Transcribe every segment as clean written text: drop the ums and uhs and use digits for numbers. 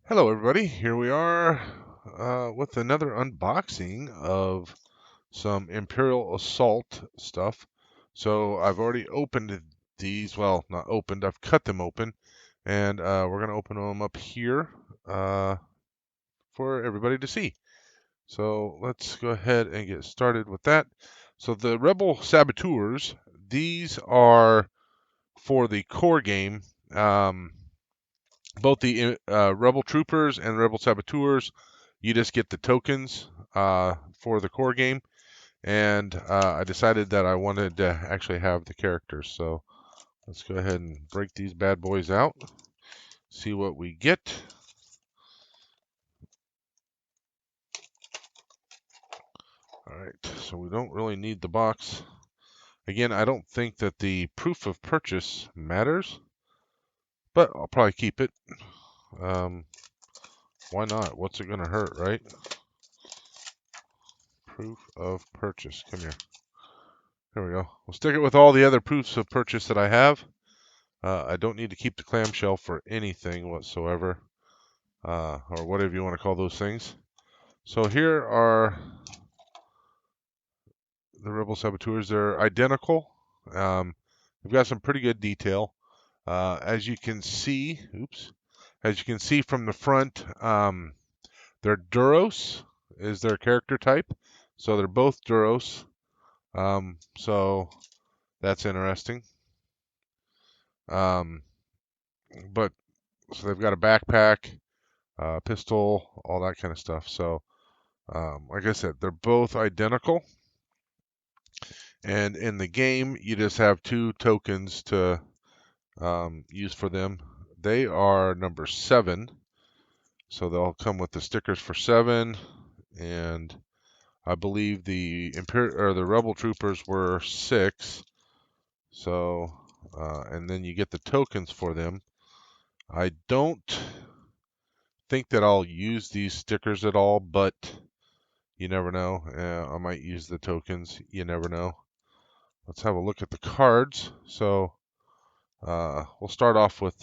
Hello everybody, here we are with another unboxing of some Imperial Assault stuff. So I've already opened these, well, not opened, I've cut them open, and we're going to open them up here for everybody to see. So let's go ahead and get started with that. So the Rebel Saboteurs, these are for the core game. Both the Rebel Troopers and Rebel Saboteurs, you just get the tokens for the core game. And I decided that I wanted to actually have the characters. So let's go ahead and break these bad boys out, see what we get. All right, so we don't really need the box. Again, I don't think that the proof of purchase matters, but I'll probably keep it. Why not? What's it going to hurt, right? Proof of purchase. Come here. There we go. We'll stick it with all the other proofs of purchase that I have. I don't need to keep the clamshell for anything whatsoever, or whatever you want to call those things. So here are the Rebel Saboteurs. They're identical. They've got some pretty good detail. As you can see, as you can see from the front, they're Duros is their character type. So they're both Duros. So that's interesting. But so they've got a backpack, pistol, all that kind of stuff. So, like I said, they're both identical. And in the game, you just have two tokens to use for them. They are number 7, so they'll come with the stickers for 7. And I believe the the Rebel Troopers were 6. So, and then you get the tokens for them. I don't think that I'll use these stickers at all, but you never know. I might use the tokens. You never know. Let's have a look at the cards. So we'll start off with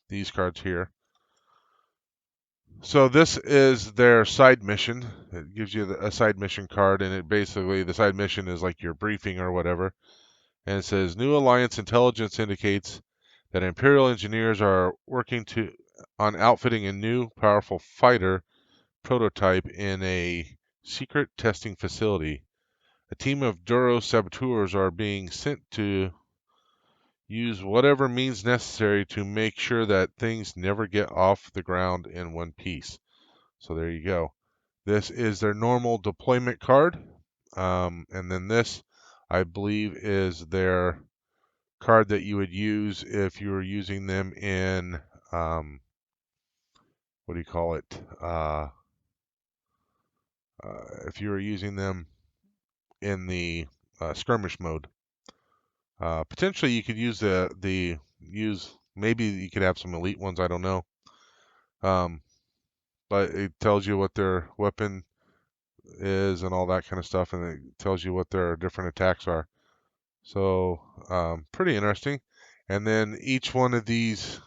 these cards here. So this is their side mission. It gives you a side mission card, and it basically, the side mission is like your briefing or whatever. And it says, New Alliance intelligence indicates that Imperial engineers are working on outfitting a new, powerful fighter prototype in a secret testing facility. A team of Duros Saboteurs are being sent to use whatever means necessary to make sure that things never get off the ground in one piece. So there you go. This is their normal deployment card. And then this, I believe, is their card that you would use if you were using them in, what do you call it? If you were using them in the skirmish mode. Potentially, you could use maybe you could have some elite ones. I don't know. But it tells you what their weapon is and all that kind of stuff, and it tells you what their different attacks are. So pretty interesting. And then each one of these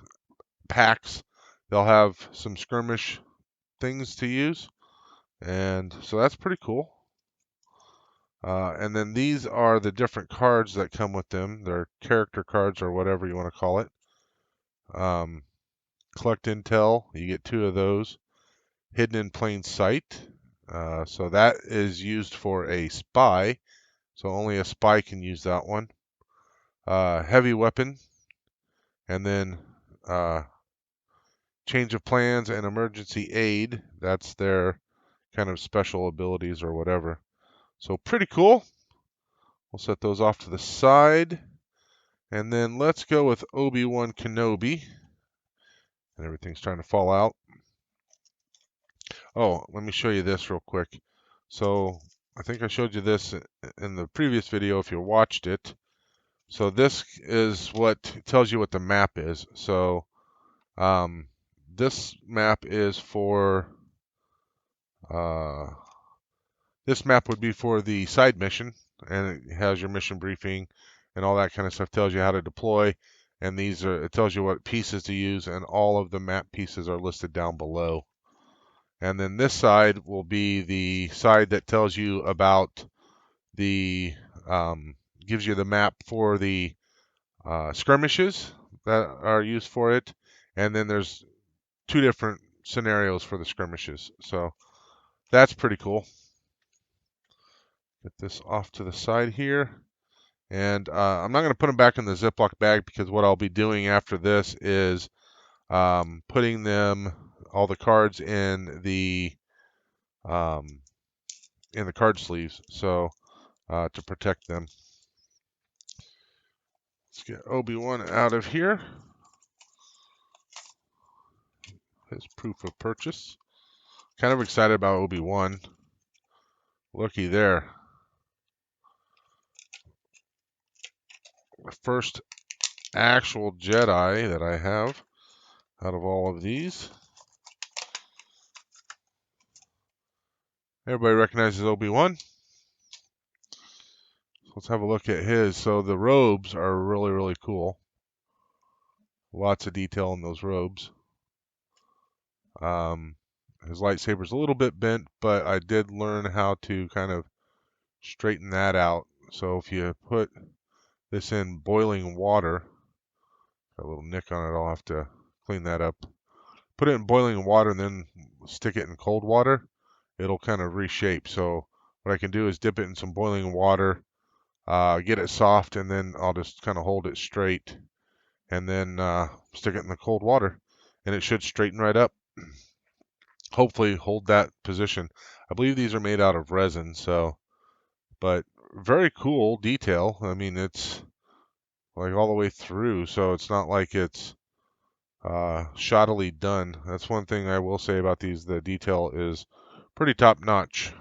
packs, they'll have some skirmish things to use, and so that's pretty cool. And then these are the different cards that come with them. They're character cards or whatever you want to call it. Collect intel, you get 2 of those. Hidden in plain sight, so that is used for a spy, so only a spy can use that one. Heavy weapon, and then change of plans and emergency aid, that's their kind of special abilities or whatever. So pretty cool. We'll set those off to the side, and then let's go with Obi-Wan Kenobi. And everything's trying to fall out. Oh, let me show you this real quick. So I think I showed you this in the previous video if you watched it. So this is what tells you what the map is. So this map is for this map would be for the side mission, and it has your mission briefing and all that kind of stuff. Tells you how to deploy, and it tells you what pieces to use, and all of the map pieces are listed down below. And then this side will be the side that tells you about the gives you the map for the skirmishes that are used for it, and then there's 2 different scenarios for the skirmishes. So that's pretty cool. Get this off to the side here. And I'm not going to put them back in the Ziploc bag, because what I'll be doing after this is putting all the cards um, in the card sleeves, so to protect them. Let's get Obi-Wan out of here. His proof of purchase. Kind of excited about Obi-Wan. Looky there. The first actual Jedi that I have out of all of these. Everybody recognizes Obi-Wan. Let's have a look at his. So the robes are really, really cool. Lots of detail in those robes. His lightsaber's a little bit bent, but I did learn how to kind of straighten that out. So if you put this in boiling water, got a little nick on it, I'll have to clean that up. Put it in boiling water and then stick it in cold water, it'll kind of reshape. So what I can do is dip it in some boiling water, get it soft, and then I'll just kind of hold it straight, and then stick it in the cold water, and it should straighten right up. Hopefully hold that position. I believe these are made out of resin, but very cool detail. I mean, it's like all the way through, so it's not like it's shoddily done. That's one thing I will say about these. The detail is pretty top notch.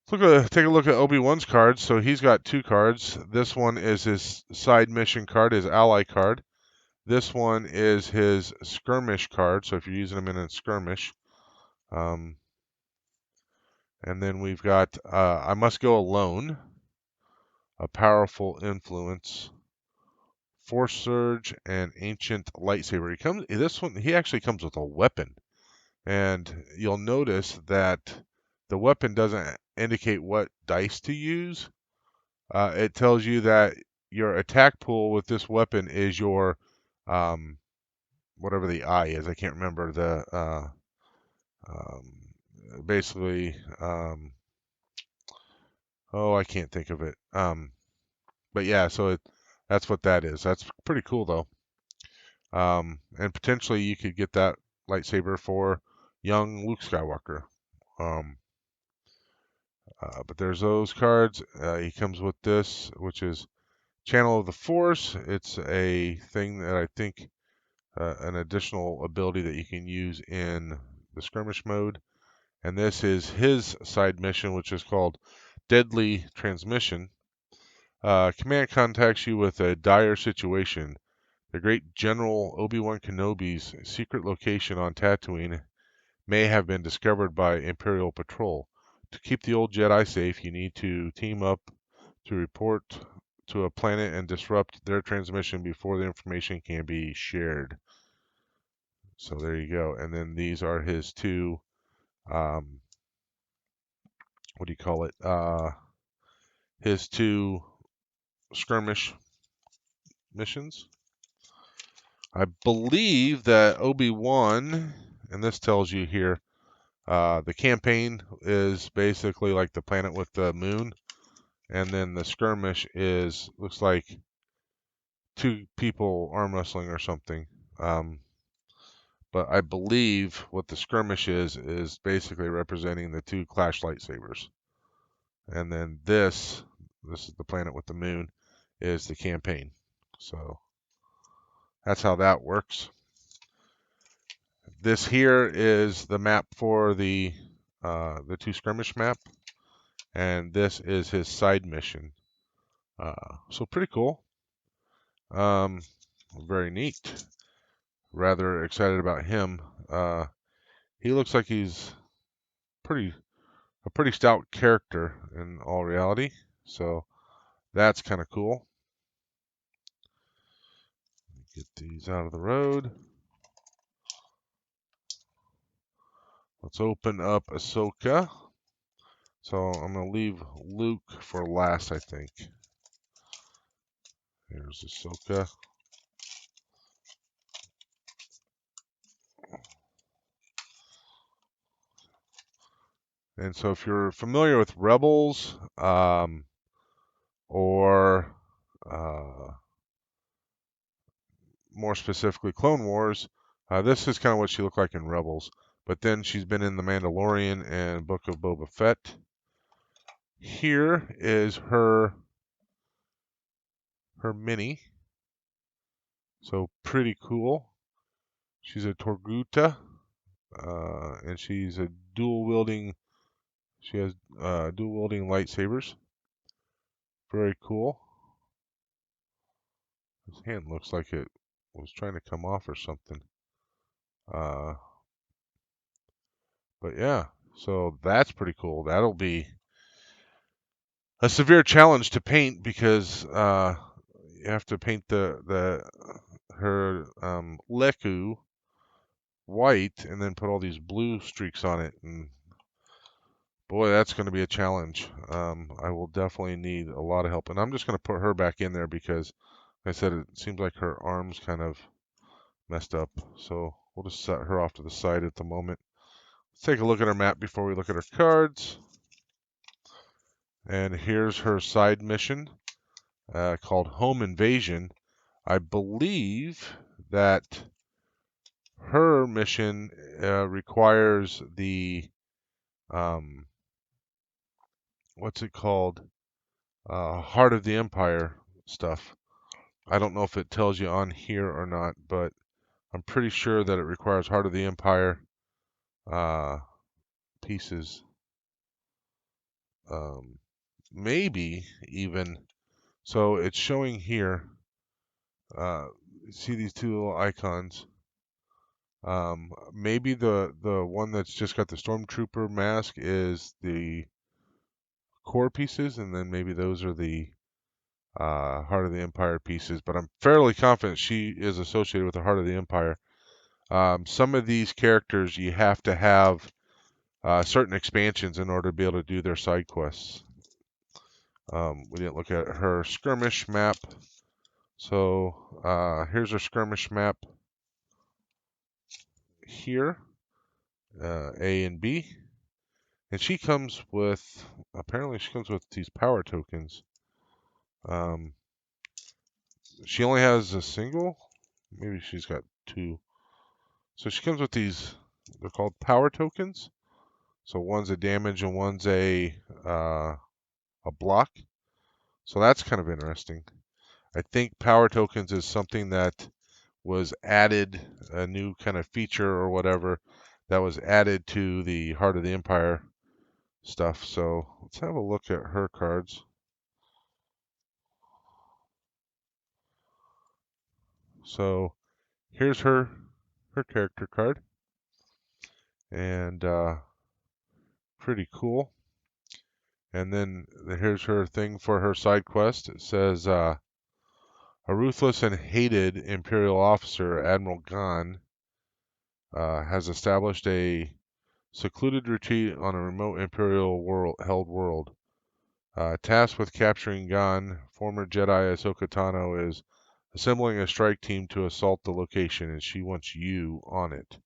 Take a look at Obi-Wan's cards. So he's got 2 cards. This one is his side mission card, his ally card. This one is his skirmish card, so if you're using him in a skirmish. And then we've got I Must Go Alone, A Powerful Influence, Force Surge, and Ancient Lightsaber. He actually comes with a weapon. And you'll notice that the weapon doesn't indicate what dice to use. It tells you that your attack pool with this weapon is your whatever the I is. I can't remember basically. I can't think of it. But yeah, so that's what that is. That's pretty cool though. And potentially you could get that lightsaber for young Luke Skywalker. But there's those cards. He comes with this, which is Channel of the Force. It's a thing that I think an additional ability that you can use in the skirmish mode. And this is his side mission, which is called Deadly Transmission. Command contacts you with a dire situation. The great General Obi-Wan Kenobi's secret location on Tatooine may have been discovered by Imperial patrol. To keep the old Jedi safe, you need to team up to report to a planet and disrupt their transmission before the information can be shared. So there you go. And then these are his 2, what do you call it? His 2 skirmish missions. I believe that Obi-Wan, and this tells you here, the campaign is basically like the planet with the moon, and then the skirmish looks like 2 people arm wrestling or something. But I believe what the skirmish is basically representing the 2 clash lightsabers. And then this is the planet with the moon, is the campaign. So that's how that works. This here is the map for the 2 skirmish map, and this is his side mission. So pretty cool. Very neat. Rather excited about him. He looks like he's a pretty stout character in all reality. So that's kind of cool. Get these out of the road. Let's open up Ahsoka. So I'm going to leave Luke for last, I think. Here's Ahsoka. And so if you're familiar with Rebels, or more specifically Clone Wars, this is kind of what she looked like in Rebels. But then she's been in The Mandalorian and Book of Boba Fett. Here is her mini. So pretty cool. She's a Torguta, and she's a dual wielding. She has dual wielding lightsabers. Very cool. His hand looks like it was trying to come off or something. But yeah, so that's pretty cool. That'll be a severe challenge to paint because you have to paint her Leku white and then put all these blue streaks on it, and boy, that's going to be a challenge. I will definitely need a lot of help, and I'm just going to put her back in there because, like I said, it seems like her arm's kind of messed up. So we'll just set her off to the side at the moment. Let's take a look at her map before we look at her cards. And here's her side mission called Home Invasion. I believe that her mission requires the what's it called? Heart of the Empire stuff. I don't know if it tells you on here or not, but I'm pretty sure that it requires Heart of the Empire pieces. Maybe even. So it's showing here. See these two little icons. Maybe the one that's just got the stormtrooper mask is the core pieces, and then maybe those are the Heart of the Empire pieces. But I'm fairly confident she is associated with the Heart of the Empire. Some of these characters you have to have certain expansions in order to be able to do their side quests. We didn't look at her skirmish map. So here's her skirmish map here, A and B. And apparently she comes with these power tokens. She only has a single, maybe she's got two. So she comes with these, they're called power tokens. So one's a damage and one's a block. So that's kind of interesting. I think power tokens is something that was added, a new kind of feature or whatever that was added to the Heart of the Empire stuff. So let's have a look at her cards. So here's her character card, and pretty cool. And then here's her thing for her side quest. It says a ruthless and hated Imperial officer, Admiral Gon, has established a secluded retreat on a remote Imperial held world. Tasked with capturing Gon, former Jedi Ahsoka Tano is assembling a strike team to assault the location, and she wants you on it.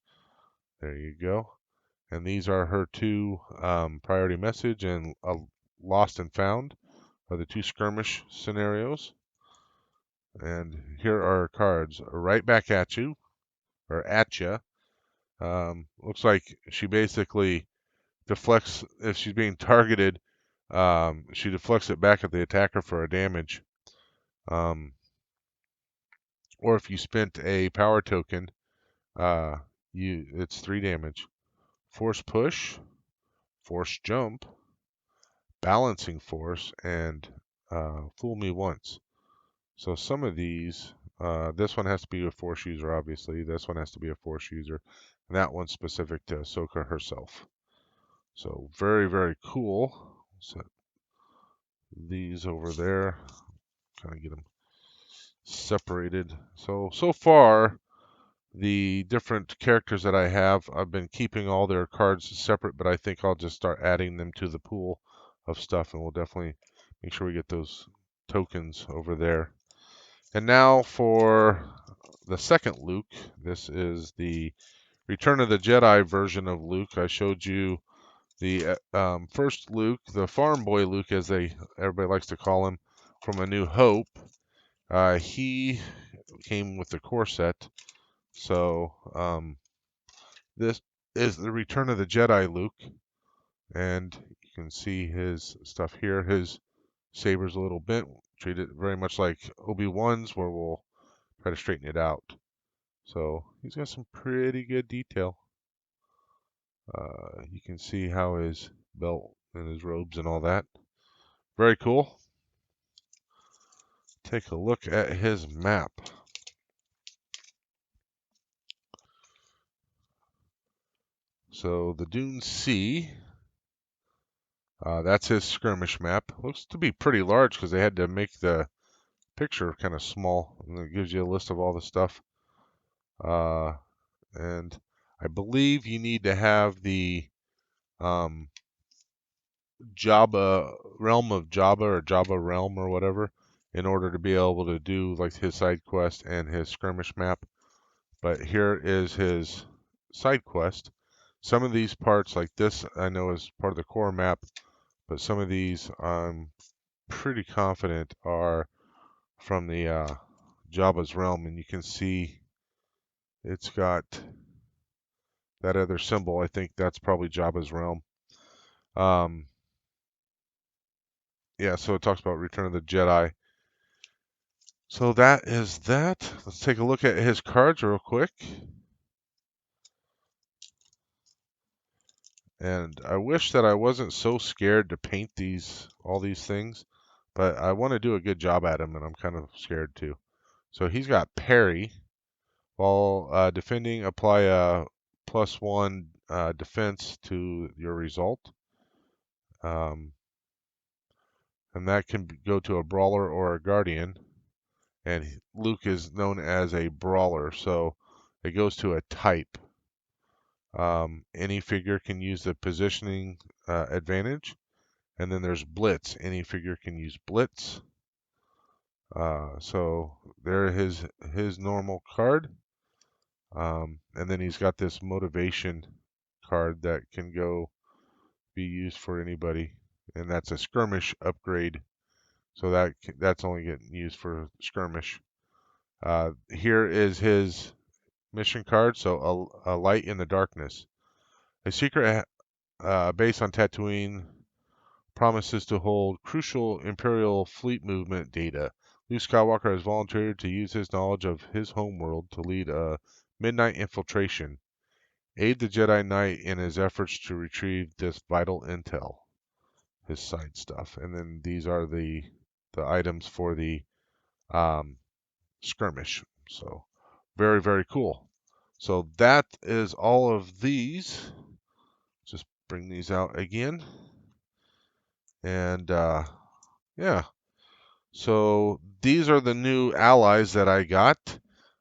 There you go. And these are her two priority message and lost and found are the two skirmish scenarios. And here are her cards. Right back at you, or at you. Looks like she basically deflects, if she's being targeted, she deflects it back at the attacker for a damage. Or if you spent a power token, it's 3 damage. Force push, force jump, balancing force, and fool me once. So some of these, this one has to be a force user, obviously. This one has to be a force user. And that one's specific to Ahsoka herself. So very, very cool. Set these over there. Kind of get them separated. So far, the different characters that I have, I've been keeping all their cards separate, but I think I'll just start adding them to the pool of stuff, and we'll definitely make sure we get those tokens over there. And now for the second Luke. This is the Return of the Jedi version of Luke. I showed you the first Luke, the farm boy Luke, as everybody likes to call him, from A New Hope. He came with the core set, so this is the Return of the Jedi Luke, and you can see his stuff here. His saber's a little bent, treat it very much like Obi-Wan's, where we'll try to straighten it out. So he's got some pretty good detail. You can see how his belt and his robes and all that. Very cool. Take a look at his map. So the Dune Sea, that's his skirmish map. Looks to be pretty large because they had to make the picture kind of small. And it gives you a list of all the stuff. And I believe you need to have the Jabba realm of Jabba or Jabba realm or whatever in order to be able to do like his side quest and his skirmish map. But here is his side quest. Some of these parts, like this, I know is part of the core map, but some of these I'm pretty confident are from the Jabba's realm, and you can see it's got that other symbol. I think that's probably Jabba's realm. Yeah, so it talks about Return of the Jedi. So that is that. Let's take a look at his cards real quick. And I wish that I wasn't so scared to paint all these things, but I want to do a good job at them, and I'm kind of scared too. So he's got parry. While defending, apply a +1 defense to your result. And that can go to a brawler or a guardian. And Luke is known as a brawler, so it goes to a type. Any figure can use the positioning advantage. And then there's blitz. Any figure can use blitz. So there his normal card. And then he's got this motivation card that can be used for anybody, and that's a skirmish upgrade. So that's only getting used for skirmish. Here is his mission card. So a light in the darkness. A secret base on Tatooine promises to hold crucial Imperial fleet movement data. Luke Skywalker has volunteered to use his knowledge of his homeworld to lead a midnight infiltration. Aid the Jedi Knight in his efforts to retrieve this vital intel. His side stuff. And then these are the items for the skirmish. So very, very cool. So that is all of these. Just bring these out again. And yeah. So these are the new allies that I got.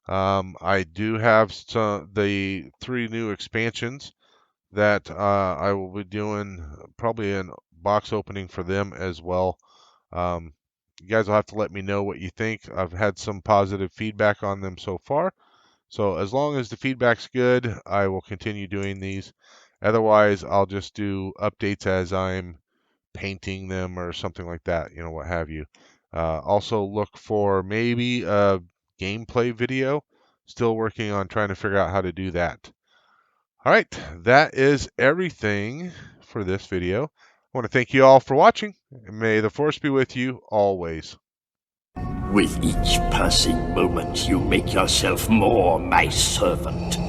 I do have the 3 new expansions that I will be doing probably a box opening for them as well. You guys will have to let me know what you think. I've had some positive feedback on them so far. So as long as the feedback's good, I will continue doing these. Otherwise, I'll just do updates as I'm painting them or something like that, what have you. Also look for maybe a gameplay video. Still working on trying to figure out how to do that. All right, that is everything for this video. I want to thank you all for watching, and may the Force be with you always. With each passing moment, you make yourself more my servant.